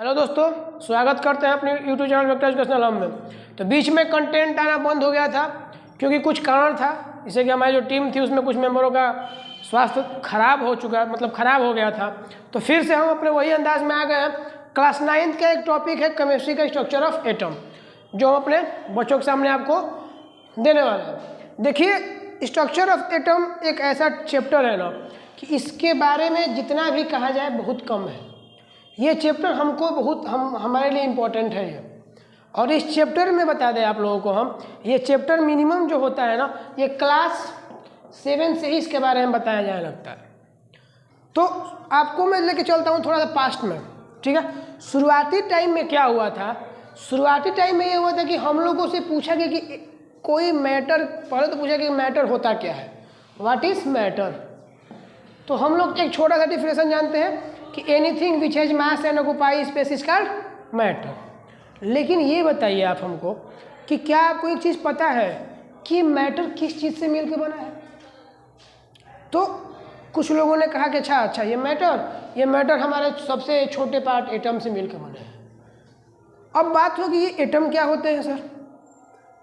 Hello दोस्तों, स्वागत करते हैं अपने YouTube channel vector educational hub में। तो बीच में कंटेंट आना बंद हो गया था क्योंकि कुछ कारण था, जैसे कि हमारी जो टीम थी उसमें कुछ मेंबरों का स्वास्थ्य खराब हो चुका, मतलब खराब हो गया था। तो फिर से हम अपने वही अंदाज में आ गए हैं। क्लास 9th का एक टॉपिक है केमिस्ट्री का स्ट्रक्चर ऑफ एटम, जो हम अपने बच्चों के सामने आपको देने वाले हैं। देखिए, स्ट्रक्चर ऑफ एटम एक ऐसा चैप्टर है ना कि इसके बारे में जितना भी कहा जाए बहुत कम है। ये चैप्टर हमको हमारे लिए इम्पोर्टेंट है ये, और इस चैप्टर में बता दें आप लोगों को हम, ये चैप्टर मिनिमम जो होता है ना, ये क्लास 7 से ही इसके बारे में बताया जाने लगता है। तो आपको मैं लेके चलता हूँ थोड़ा सा पास्ट में, ठीक है। शुरुआती टाइम में क्या हुआ था, शुरुआती टाइम में ये हुआ था कि हम लोगों से पूछा गया कि कोई मैटर, पहले तो पूछा कि मैटर होता क्या है, व्हाट इज मैटर। तो हम लोग एक छोटा सा डिफिनेशन जानते हैं कि anything which has mass and occupy space is called matter. लेकिन ये बताइए आप हमको कि क्या आपको एक चीज़ पता है कि मैटर किस चीज़ से मिलकर बना है। तो कुछ लोगों ने कहा कि अच्छा ये मैटर हमारे सबसे छोटे पार्ट एटम से मिलकर बने हैं। अब बात होगी ये एटम क्या होते हैं सर।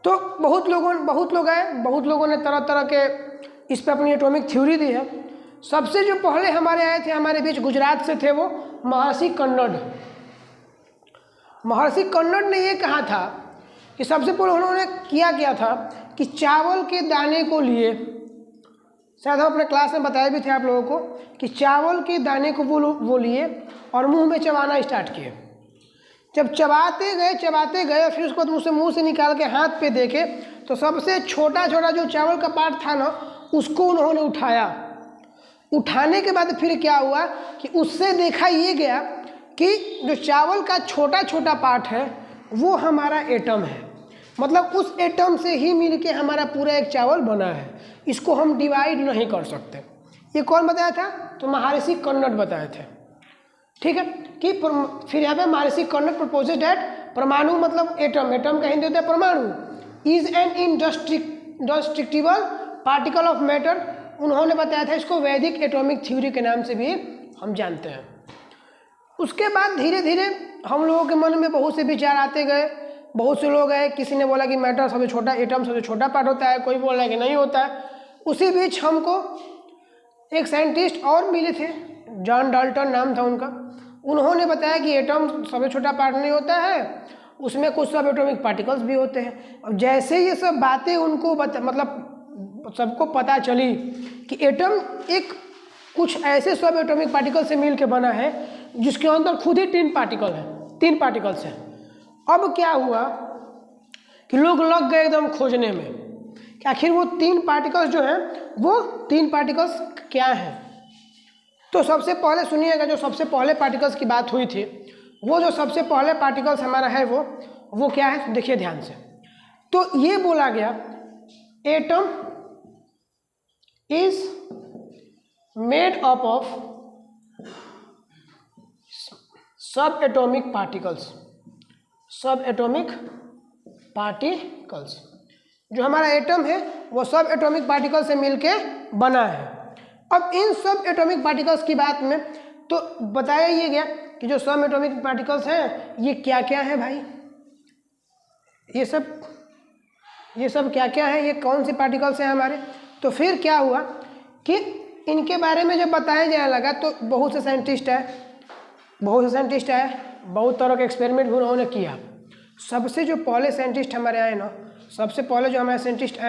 तो बहुत लोगों ने तरह तरह के इस पर अपनी एटॉमिक थ्योरी दी है। सबसे जो पहले हमारे आए थे, हमारे बीच गुजरात से थे, वो महर्षि कन्नड़ ने ये कहा था कि सबसे पहले उन्होंने किया था कि चावल के दाने को लिए, शायद हम अपने क्लास में बताए भी थे आप लोगों को, कि चावल के दाने को वो लिए और मुंह में चबाना स्टार्ट किए। जब चबाते गए फिर उसको मुंह से निकाल के हाथ पे देखे तो सबसे छोटा जो चावल का पार्ट था ना, उसको उन्होंने उठाने के बाद फिर क्या हुआ कि उससे देखा ये गया कि जो चावल का छोटा पार्ट है वो हमारा एटम है। मतलब उस एटम से ही मिलके हमारा पूरा एक चावल बना है, इसको हम डिवाइड नहीं कर सकते। ये कौन बताया था? तो महर्षि कन्नड़ बताए थे, ठीक है। कि फिर यहाँ पे महर्षि कन्नड़ प्रपोजेड दैट परमाणु, मतलब एटम का हिंदी होता है परमाणु, is an इंडेस्ट्रक्टिबल particle of matter. उन्होंने बताया था इसको वैदिक एटॉमिक थ्योरी के नाम से भी हम जानते हैं। उसके बाद धीरे धीरे हम लोगों के मन में बहुत से विचार आते गए। बहुत से लोग आए, किसी ने बोला कि मैटर सबसे छोटा, एटम सबसे छोटा पार्ट होता है, कोई बोल रहा है कि नहीं होता है। उसी बीच हमको एक साइंटिस्ट और मिले थे, जॉन डाल्टन नाम था उनका। उन्होंने बताया कि एटम सबसे छोटा पार्ट नहीं होता है, उसमें कुछ सब एटॉमिक पार्टिकल्स भी होते हैं। अब जैसे ये सब बातें उनको मतलब सबको पता चली कि एटम एक कुछ ऐसे सब एटॉमिक पार्टिकल से मिल के बना है जिसके अंदर खुद ही 3 पार्टिकल्स हैं। अब क्या हुआ कि लोग लग गए एकदम खोजने में कि आखिर वो 3 पार्टिकल्स जो हैं, वो 3 पार्टिकल्स क्या हैं। तो सबसे पहले सुनिएगा, जो सबसे पहले पार्टिकल्स की बात हुई थी, वो जो सबसे पहले पार्टिकल्स हमारा है वो क्या है, देखिए ध्यान से। तो ये बोला गया atom is made up of subatomic particles। जो हमारा एटम है वो सब एटॉमिक पार्टिकल से मिलके बना है। अब इन सब एटॉमिक पार्टिकल्स की बात में तो बताया ये गया कि जो सब एटॉमिक पार्टिकल्स हैं ये क्या क्या है भाई, ये सब क्या क्या है, ये कौन से पार्टिकल्स हैं हमारे। तो फिर क्या हुआ कि इनके बारे में जब बताया जाने लगा तो बहुत से साइंटिस्ट आए, बहुत तरह के एक्सपेरिमेंट भी उन्होंने किया। सबसे जो पहले साइंटिस्ट हमारे आए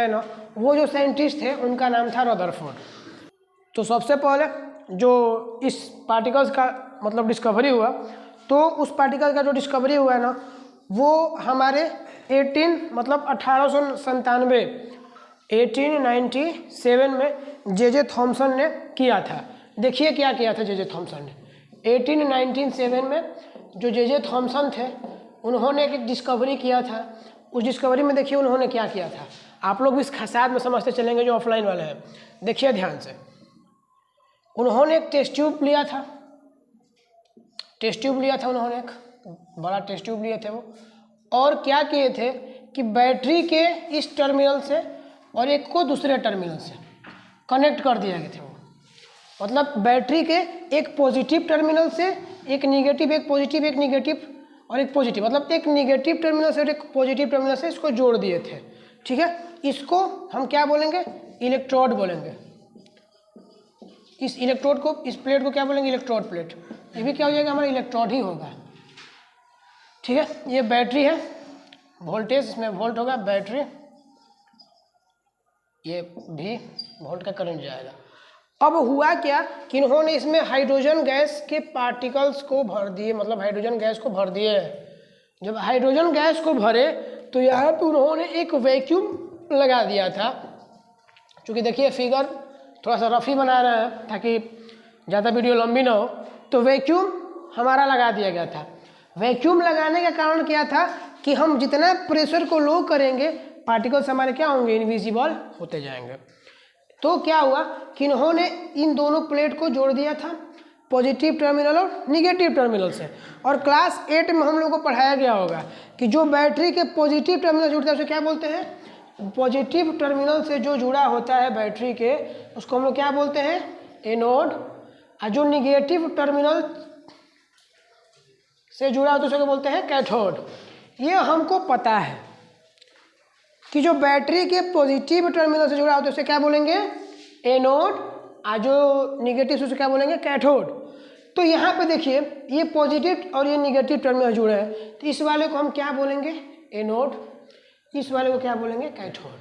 ना, वो जो साइंटिस्ट थे उनका नाम था रदरफोर्ड। तो सबसे पहले जो इस पार्टिकल्स का मतलब डिस्कवरी हुआ, तो उस पार्टिकल का जो डिस्कवरी हुआ है ना, वो हमारे 1897 में जे थॉमसन ने किया था। देखिए क्या किया था जे थॉमसन ने 1897 में। जो जे थॉमसन थे उन्होंने एक डिस्कवरी किया था। उस डिस्कवरी में देखिए उन्होंने क्या किया था, आप लोग भी इस साथ में समझते चलेंगे जो ऑफलाइन वाले हैं। देखिए ध्यान से, उन्होंने एक टेस्ट ट्यूब लिया था, उन्होंने एक बड़ा टेस्ट ट्यूब लिए थे वो, और क्या किए थे कि बैटरी के इस टर्मिनल से और एक को दूसरे टर्मिनल से कनेक्ट कर दिया गया थे वो। मतलब बैटरी के एक पॉजिटिव टर्मिनल से एक निगेटिव, एक पॉजिटिव, एक निगेटिव और एक पॉजिटिव, मतलब एक निगेटिव टर्मिनल से और एक पॉजिटिव टर्मिनल से इसको जोड़ दिए थे। ठीक है, इसको हम क्या बोलेंगे? इलेक्ट्रोड बोलेंगे। इस इलेक्ट्रोड को, इस प्लेट को क्या बोलेंगे? Electrode plate. ये भी क्या हो जाएगा? हमारा इलेक्ट्रोड ही होगा। ठीक है, ये बैटरी है, वोल्टेज इसमें वोल्ट होगा, बैटरी, ये भी वोल्ट का करंट जाएगा। अब हुआ क्या कि इन्होंने इसमें हाइड्रोजन गैस के पार्टिकल्स को भर दिए, मतलब हाइड्रोजन गैस को भर दिए। जब हाइड्रोजन गैस को भरे तो यहाँ पे उन्होंने एक वैक्यूम लगा दिया था। क्योंकि देखिए फिगर थोड़ा सा रफ ही बना रहे हैं ताकि ज़्यादा वीडियो लंबी ना हो, तो वैक्यूम हमारा लगा दिया गया था। वैक्यूम लगाने का कारण क्या था कि हम जितना प्रेशर को लो करेंगे पार्टिकल्स हमारे क्या होंगे? इनविजिबल होते जाएंगे। तो क्या हुआ कि इन्होंने इन दोनों प्लेट को जोड़ दिया था, पॉजिटिव टर्मिनल और निगेटिव टर्मिनल से। और क्लास 8 में हम लोग को पढ़ाया गया होगा कि जो बैटरी के पॉजिटिव टर्मिनल जुड़ता है उसे क्या बोलते हैं? पॉजिटिव टर्मिनल से जो जुड़ा होता है बैटरी के, उसको हम लोग क्या बोलते हैं? एनोड। और जो निगेटिव टर्मिनल से जुड़ा होता है उसे क्या बोलते हैं? कैथोड। ये हमको पता है कि जो बैटरी के पॉजिटिव टर्मिनल से जुड़ा होता है उसे क्या बोलेंगे? एनोड। और जो निगेटिव से उसे क्या बोलेंगे? कैथोड। तो यहाँ पे देखिए ये पॉजिटिव और ये निगेटिव टर्मिनल जुड़े हैं, तो इस वाले को हम क्या बोलेंगे? एनोड। इस वाले को क्या बोलेंगे? कैथोड।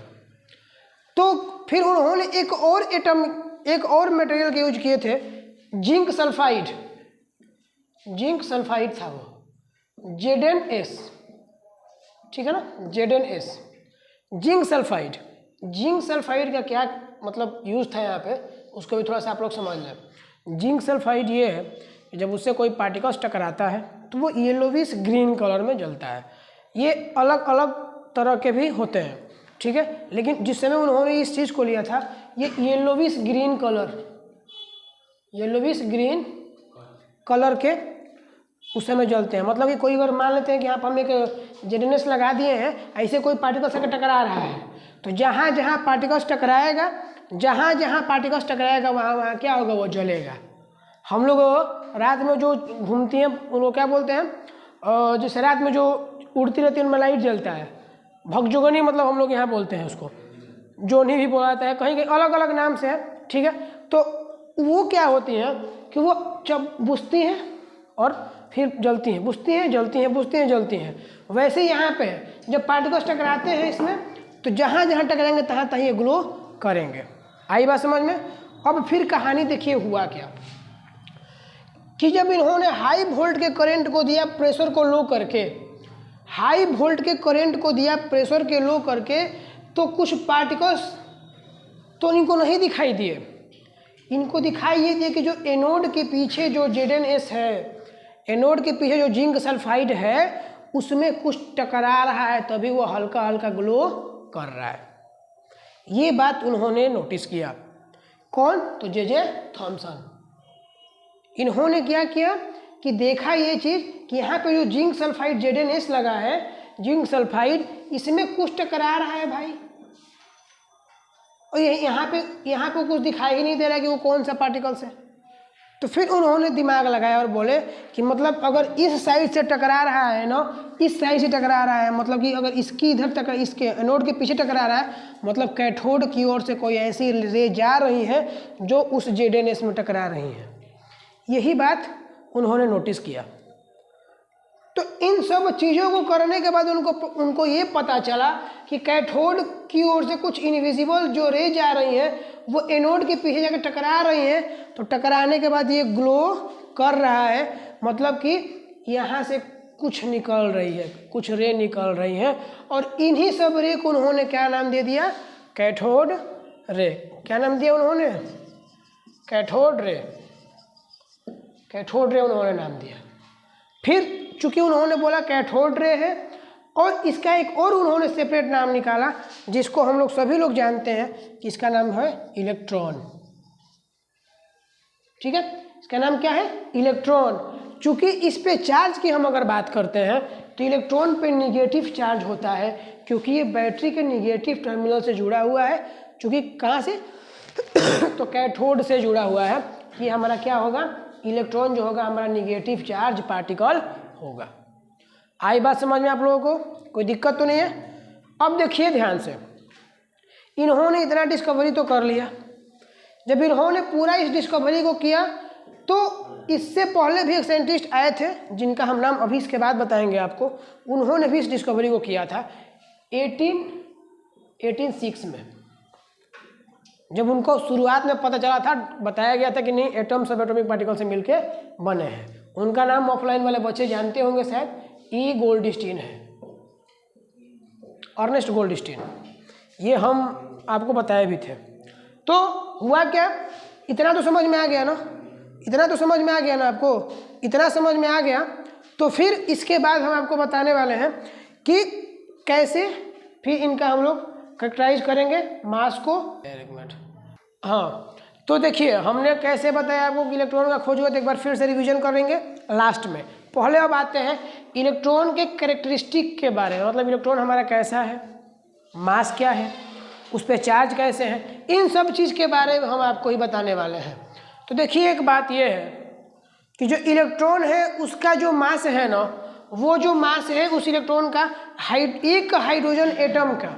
तो फिर उन्होंने एक और मटेरियल के यूज किए थे, जिंक सल्फाइड। जिंक सल्फाइड था वो, ZnS। ठीक है ना, ZnS, zinc sulphide. Zinc sulphide का क्या मतलब यूज था यहाँ पे, उसको भी थोड़ा सा आप लोग समझ लें। जिंक सल्फाइड ये है कि जब उससे कोई पार्टिकल्स टकराता है तो वो येलोविश ग्रीन कलर में जलता है। ये अलग अलग तरह के भी होते हैं, ठीक है, लेकिन जिस समय उन्होंने इस चीज़ को लिया था ये येलोविश ग्रीन कलर के उस समय जलते हैं। मतलब कि कोई अगर मान लेते हैं कि यहाँ पर हम एक ZnS लगा दिए हैं, ऐसे कोई पार्टिकल से टकरा रहा है, तो जहाँ जहाँ पार्टिकल्स टकराएगा वहाँ क्या होगा? वो जलेगा। हम लोग रात में जो घूमती हैं उनको क्या बोलते हैं? जैसे रात में जो उड़ती रहती है उनमें लाइट जलता है, भगजुगनी मतलब हम लोग यहाँ बोलते हैं उसको, जोनी भी बोला जाता है, कहीं कहीं अलग अलग नाम से है। ठीक है, तो वो क्या होती हैं कि वो जब बुझती हैं और फिर जलती हैं, बुझती हैं जलती हैं, बुझती हैं जलती हैं। वैसे ही यहाँ पे जब पार्टिकल्स टकराते हैं इसमें, तो जहाँ जहाँ टकराएंगे तहाँ तहाँ ये ग्लो करेंगे। आई बात समझ में? अब फिर कहानी देखिए हुआ क्या कि जब इन्होंने हाई वोल्ट के करंट को दिया प्रेशर को लो करके, हाई वोल्ट के करंट को दिया प्रेशर के लो करके, तो कुछ पार्टिकल्स तो इनको नहीं दिखाई दिए। इनको दिखाई ये दिए कि जो एनोड के पीछे जो ZnS है, एनोड के पीछे जो जिंक सल्फाइड है, उसमें कुछ टकरा रहा है, तभी वो हल्का हल्का ग्लो कर रहा है। ये बात उन्होंने नोटिस किया। कौन? तो जे थॉमसन। इन्होंने क्या किया कि देखा ये चीज़ कि यहाँ पे जो जिंक सल्फाइड ZnS लगा है, जिंक सल्फाइड, इसमें कुछ टकरा रहा है भाई, और यहाँ पे कुछ दिखाई ही नहीं दे रहा कि वो कौन सा पार्टिकल्स है। तो फिर उन्होंने दिमाग लगाया और बोले कि मतलब अगर इस साइड से टकरा रहा है ना, इस साइड से टकरा रहा है, मतलब कि अगर इसकी इधर टकरा, इसके एनोड के पीछे टकरा रहा है, मतलब कैथोड की ओर से कोई ऐसी रे जा रही है जो उस ZnS में टकरा रही है। यही बात उन्होंने नोटिस किया। तो इन सब चीज़ों को करने के बाद उनको ये पता चला कि कैथोड की ओर से कुछ इनविजिबल जो रे जा रही हैं वो एनोड के पीछे जाकर टकरा रही हैं, तो टकराने के बाद ये ग्लो कर रहा है, मतलब कि यहाँ से कुछ निकल रही है, कुछ रे निकल रही हैं, और इन्हीं सब रे को उन्होंने क्या नाम दे दिया? Cathode ray. क्या नाम दिया उन्होंने? Cathode ray. कैथोड रे उन्होंने नाम दिया। फिर चूंकि उन्होंने बोला कैथोड रे है, और इसका एक और उन्होंने सेपरेट नाम निकाला जिसको हम लोग सभी लोग जानते हैं कि इसका नाम है इलेक्ट्रॉन। ठीक है, इसका नाम क्या है? इलेक्ट्रॉन। चूंकि इस पे चार्ज की हम अगर बात करते हैं तो इलेक्ट्रॉन पे निगेटिव चार्ज होता है, क्योंकि ये बैटरी के निगेटिव टर्मिनल से जुड़ा हुआ है। चूंकि कहाँ से? तो कैथोड से जुड़ा हुआ है, कि हमारा क्या होगा, इलेक्ट्रॉन जो होगा हमारा निगेटिव चार्ज पार्टिकल होगा। आई बात समझ में आप लोगों को, कोई दिक्कत तो नहीं है। अब देखिए ध्यान से, इन्होंने इतना डिस्कवरी तो कर लिया। जब इन्होंने पूरा इस डिस्कवरी को किया तो इससे पहले भी एक साइंटिस्ट आए थे जिनका हम नाम अभी इसके बाद बताएंगे आपको। उन्होंने भी इस डिस्कवरी को किया था 1886 में। जब उनको शुरुआत में पता चला था, बताया गया था कि नहीं एटम सब एटॉमिक पार्टिकल से मिलके बने हैं। उनका नाम ऑफलाइन वाले बच्चे जानते होंगे शायद, ई गोल्डस्टीन है, अर्नेस्ट गोल्डस्टीन। ये हम आपको बताए भी थे। तो हुआ क्या, इतना तो समझ में आ गया ना, इतना तो समझ में आ गया ना आपको, इतना समझ में आ गया। तो फिर इसके बाद हम आपको बताने वाले हैं कि कैसे फिर इनका हम लोग कैरेक्टराइज करेंगे मास को। एक मिनट, हाँ तो देखिए हमने कैसे बताया आपको कि इलेक्ट्रॉन का खोज हुआ, तो एक बार फिर से रिवीजन करेंगे लास्ट में। पहले अब आते हैं इलेक्ट्रॉन के कैरेक्टरिस्टिक के बारे में, मतलब इलेक्ट्रॉन हमारा कैसा है, मास क्या है, उस पर चार्ज कैसे है, इन सब चीज़ के बारे में हम आपको ही बताने वाले हैं। तो देखिए एक बात यह है कि जो इलेक्ट्रॉन है उसका जो मास है ना, वो जो मास है उस इलेक्ट्रॉन का एक हाइड्रोजन एटम का,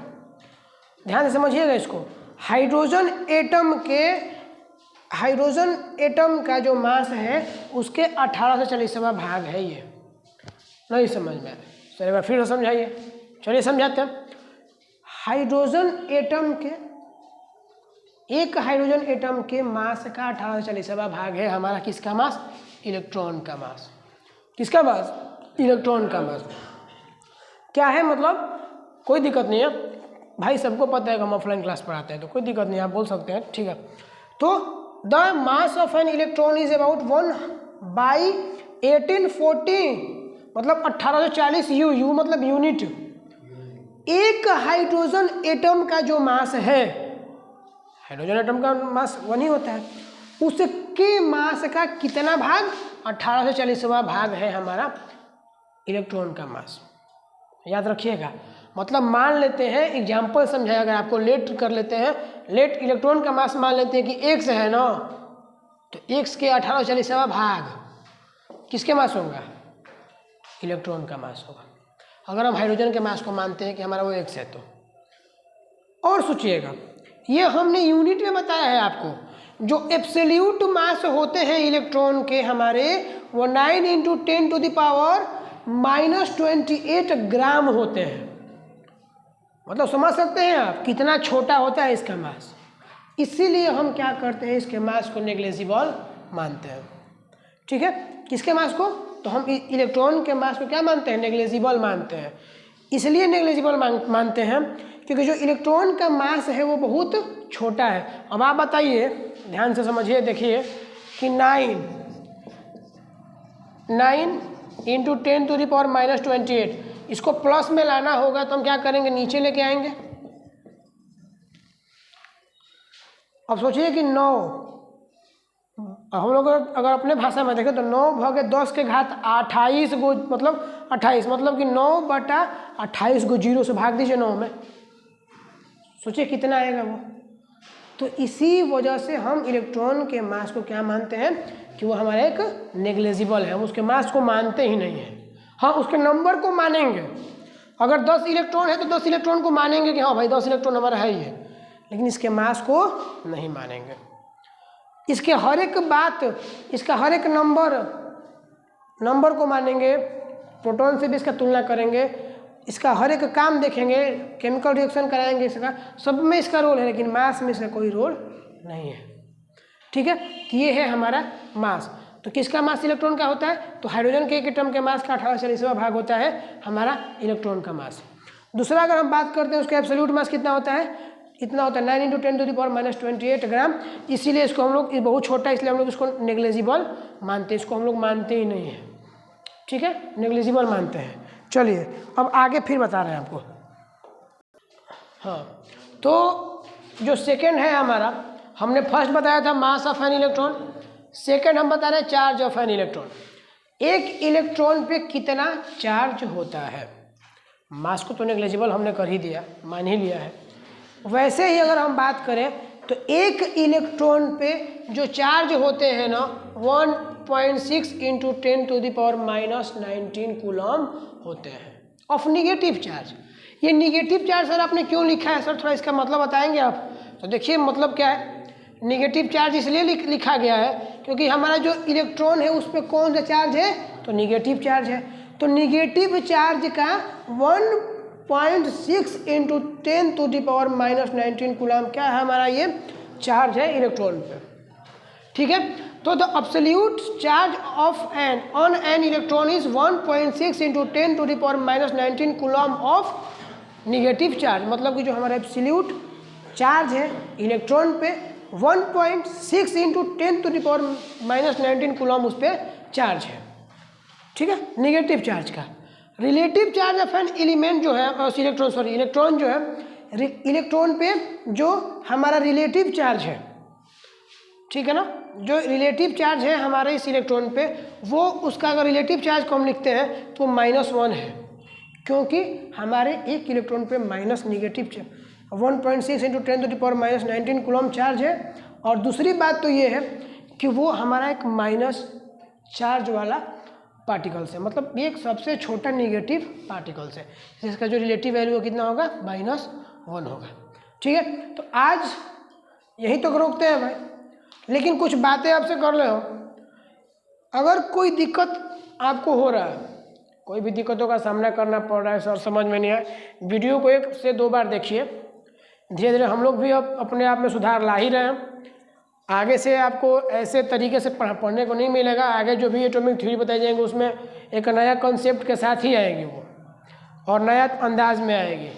ध्यान से समझिएगा इसको, हाइड्रोजन एटम का जो मास है उसके 1840वां भाग है। ये नहीं समझ में आया, चलिए फिर समझाइए, चलिए समझाते हैं। एक हाइड्रोजन एटम के मास का 1840वां भाग है हमारा किसका मास, इलेक्ट्रॉन का मास। किसका मास, इलेक्ट्रॉन का मास क्या है, मतलब कोई दिक्कत नहीं है भाई, सबको पता है कि हम ऑफलाइन क्लास पढ़ाते हैं तो कोई दिक्कत नहीं, आप बोल सकते हैं, ठीक है। तो the mass of N electron is about 1/1840, मतलब 1840 यू मतलब यूनिट। एक हाइड्रोजन एटम का जो मास है, हाइड्रोजन एटम का मास 1 ही होता है, उसके मास का कितना भाग, 1840वां भाग है हमारा इलेक्ट्रॉन का मास। याद रखिएगा, मतलब मान लेते हैं, एग्जाम्पल समझाया अगर आपको, लेट कर लेते हैं, लेट इलेक्ट्रॉन का मास मान लेते हैं कि x है ना, तो x के 1840वां भाग किसके मास होगा, इलेक्ट्रॉन का मास होगा। अगर हम हाइड्रोजन के मास को मानते हैं कि हमारा वो x है तो। और सोचिएगा, ये हमने यूनिट में बताया है आपको, जो एब्सोल्यूट मास होते हैं इलेक्ट्रॉन के हमारे, वो 9 × 10⁻⁻28 ग्राम होते हैं। मतलब समझ सकते हैं आप कितना छोटा होता है इसका मास। इसीलिए हम क्या करते हैं, इसके मास को नेग्लिजिबल मानते हैं, ठीक है। किसके मास को, तो हम इलेक्ट्रॉन के मास को क्या मानते हैं, नेग्लिजिबल मानते हैं। इसलिए नेग्लिजिबल मानते हैं क्योंकि जो इलेक्ट्रॉन का मास है वो बहुत छोटा है। अब आप बताइए, ध्यान से समझिए, देखिए कि 9 × 10⁻⁻28, इसको प्लस में लाना होगा तो हम क्या करेंगे, नीचे लेके आएंगे। अब सोचिए कि 9, हम लोग अगर अपने भाषा में देखें तो 9/10⁻28 गो, मतलब 28, मतलब कि 9/28 को 0 से भाग दीजिए 9 में, सोचिए कितना आएगा वो। तो इसी वजह से हम इलेक्ट्रॉन के मास को क्या मानते हैं कि वो हमारा एक नेग्लिजिबल है, हम उसके मास को मानते ही नहीं हैं। हाँ, उसके नंबर को मानेंगे, अगर 10 इलेक्ट्रॉन है तो 10 इलेक्ट्रॉन को मानेंगे कि हाँ भाई 10 इलेक्ट्रॉन हमारा है ही है, लेकिन इसके मास को नहीं मानेंगे। इसके हर एक बात, इसका हर एक नंबर को मानेंगे, प्रोटॉन से भी इसका तुलना करेंगे, इसका हर एक काम देखेंगे, केमिकल रिएक्शन कराएंगे, इसका सब में इसका रोल है, लेकिन मास में इसका कोई रोल नहीं है, ठीक है। तो ये है हमारा मास। तो किसका मास इलेक्ट्रॉन का होता है, तो हाइड्रोजन के एक एटम के मास का 1840वां भाग होता है हमारा इलेक्ट्रॉन का मास। दूसरा अगर हम बात करते हैं उसका एब्सोल्यूट मास कितना होता है, इतना होता है 9 × 10⁻⁻28 ग्राम। इसीलिए इसको हम लोग, बहुत छोटा इसलिए हम लोग इसको नेग्लिजिबल मानते हैं, इसको हम लोग मानते ही नहीं हैं, ठीक है, नेग्लिजिबल मानते हैं। चलिए अब आगे फिर बता रहे हैं आपको। हाँ, तो जो सेकेंड है हमारा, हमने फर्स्ट बताया था mass of an electron, second हम बता रहे हैं चार्ज ऑफ एन इलेक्ट्रॉन। एक इलेक्ट्रॉन पे कितना चार्ज होता है, मास को तो नेग्लिजिबल हमने कर ही दिया, मान ही लिया है। वैसे ही अगर हम बात करें तो एक इलेक्ट्रॉन पे जो चार्ज होते हैं ना 1.6 इंटू 10⁻⁻19 कूलम होते हैं ऑफ निगेटिव चार्ज। ये निगेटिव चार्ज सर आपने क्यों लिखा है सर, थोड़ा इसका मतलब बताएंगे आप? तो देखिए मतलब क्या है, निगेटिव चार्ज इसलिए लिखा गया है क्योंकि हमारा जो इलेक्ट्रॉन है उस पर कौन सा चार्ज है, तो निगेटिव चार्ज है। तो निगेटिव चार्ज का 1.6 इंटू 10⁻⁻19 कूलम क्या है हमारा, ये चार्ज है इलेक्ट्रॉन पे। ठीक है, तो the absolute charge of an on an electron is 1.6 into 10⁻⁻19 coulomb of negative charge. मतलब कि जो हमारा एब्सोल्यूट चार्ज है इलेक्ट्रॉन पे 1.6 इंटू 10⁻⁻19 कूलम उस पर चार्ज है। ठीक है, निगेटिव चार्ज का। Relative charge of an element जो है इलेक्ट्रॉन जो है इलेक्ट्रॉन पे जो हमारा रिलेटिव चार्ज है, ठीक है ना, जो रिलेटिव चार्ज है हमारे इस इलेक्ट्रॉन पे, वो उसका अगर रिलेटिव चार्ज को हम लिखते हैं तो -1 है, क्योंकि हमारे एक इलेक्ट्रॉन पे minus negative 1.6 into 10⁻⁻19 coulomb charge है। और दूसरी बात तो ये है कि वो हमारा एक माइनस चार्ज वाला पार्टिकल्स है, मतलब ये एक सबसे छोटा निगेटिव पार्टिकल्स है जिसका जो रिलेटिव वैल्यू कितना होगा, -1 होगा। ठीक है, तो आज यही तो रोकते हैं भाई, लेकिन कुछ बातें आपसे कर ले हो। अगर कोई दिक्कत आपको हो रहा है, कोई भी दिक्कतों का सामना करना पड़ रहा है, सर समझ में नहीं आया, वीडियो को 1 से 2 बार देखिए। धीरे धीरे हम लोग भी अब अपने आप में सुधार ला ही रहे हैं। आगे से आपको ऐसे तरीके से पढ़ने को नहीं मिलेगा। आगे जो भी एटॉमिक थ्योरी बताई जाएंगे उसमें एक नया कॉन्सेप्ट के साथ ही आएगी वो, और नया अंदाज में आएगी।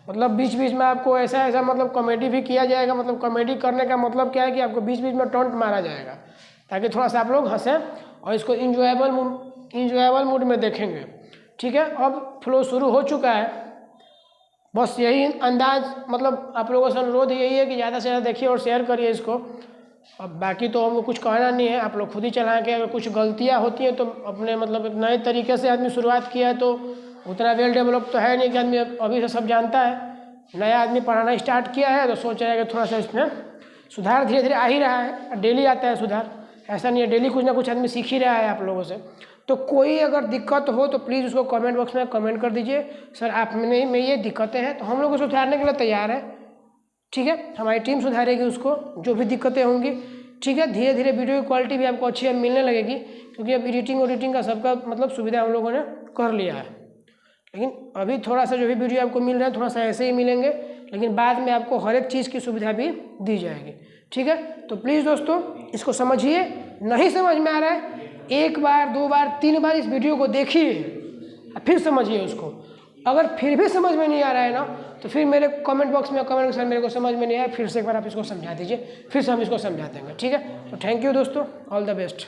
मतलब बीच बीच में आपको ऐसा मतलब कॉमेडी भी किया जाएगा। मतलब कॉमेडी करने का मतलब क्या है कि आपको बीच बीच में टॉन्ट मारा जाएगा ताकि थोड़ा सा आप लोग हंसें और इसको इंजॉयबल मूड में देखेंगे। ठीक है, अब फ्लो शुरू हो चुका है। बस यही अंदाज, मतलब आप लोगों से अनुरोध यही है कि ज़्यादा से ज़्यादा देखिए और शेयर करिए इसको। अब बाकी तो हमको कुछ कहना नहीं है, आप लोग खुद ही चलाएं कि अगर कुछ गलतियाँ होती हैं तो अपने मतलब एक नए तरीके से आदमी शुरुआत किया है तो उतना वेल डेवलप तो है नहीं कि आदमी अभी से सब जानता है। नया आदमी पढ़ाना स्टार्ट किया है तो सोच रहा है कि थोड़ा सा इसमें सुधार धीरे धीरे आ ही रहा है, डेली आता है सुधार। ऐसा नहीं है, डेली कुछ ना कुछ आदमी सीख ही रहा है आप लोगों से। तो कोई अगर दिक्कत हो तो प्लीज़ उसको कमेंट बॉक्स में कमेंट कर दीजिए, सर आप में ये दिक्कतें हैं, तो हम लोग उसको सुधारने के लिए तैयार है। ठीक है, हमारी टीम सुधारेगी उसको, जो भी दिक्कतें होंगी। ठीक है, धीरे धीरे वीडियो की क्वालिटी भी आपको अच्छी अब मिलने लगेगी, क्योंकि अब एडिटिंग का सबका मतलब सुविधा हम लोगों ने कर लिया है। लेकिन अभी थोड़ा सा जो भी वीडियो आपको मिल रहा है थोड़ा सा ऐसे ही मिलेंगे, लेकिन बाद में आपको हर एक चीज़ की सुविधा भी दी जाएगी। ठीक है, तो प्लीज़ दोस्तों इसको समझिए। नहीं समझ में आ रहा है, 1 बार 2 बार 3 बार इस वीडियो को देखिए, फिर समझिए उसको। अगर फिर भी समझ में नहीं आ रहा है ना, तो फिर मेरे कमेंट बॉक्स में कमेंट सर मेरे को समझ में नहीं आया, फिर से एक बार आप इसको समझा दीजिए, फिर से हम इसको समझा देंगे। ठीक है, तो थैंक यू दोस्तों, ऑल द बेस्ट।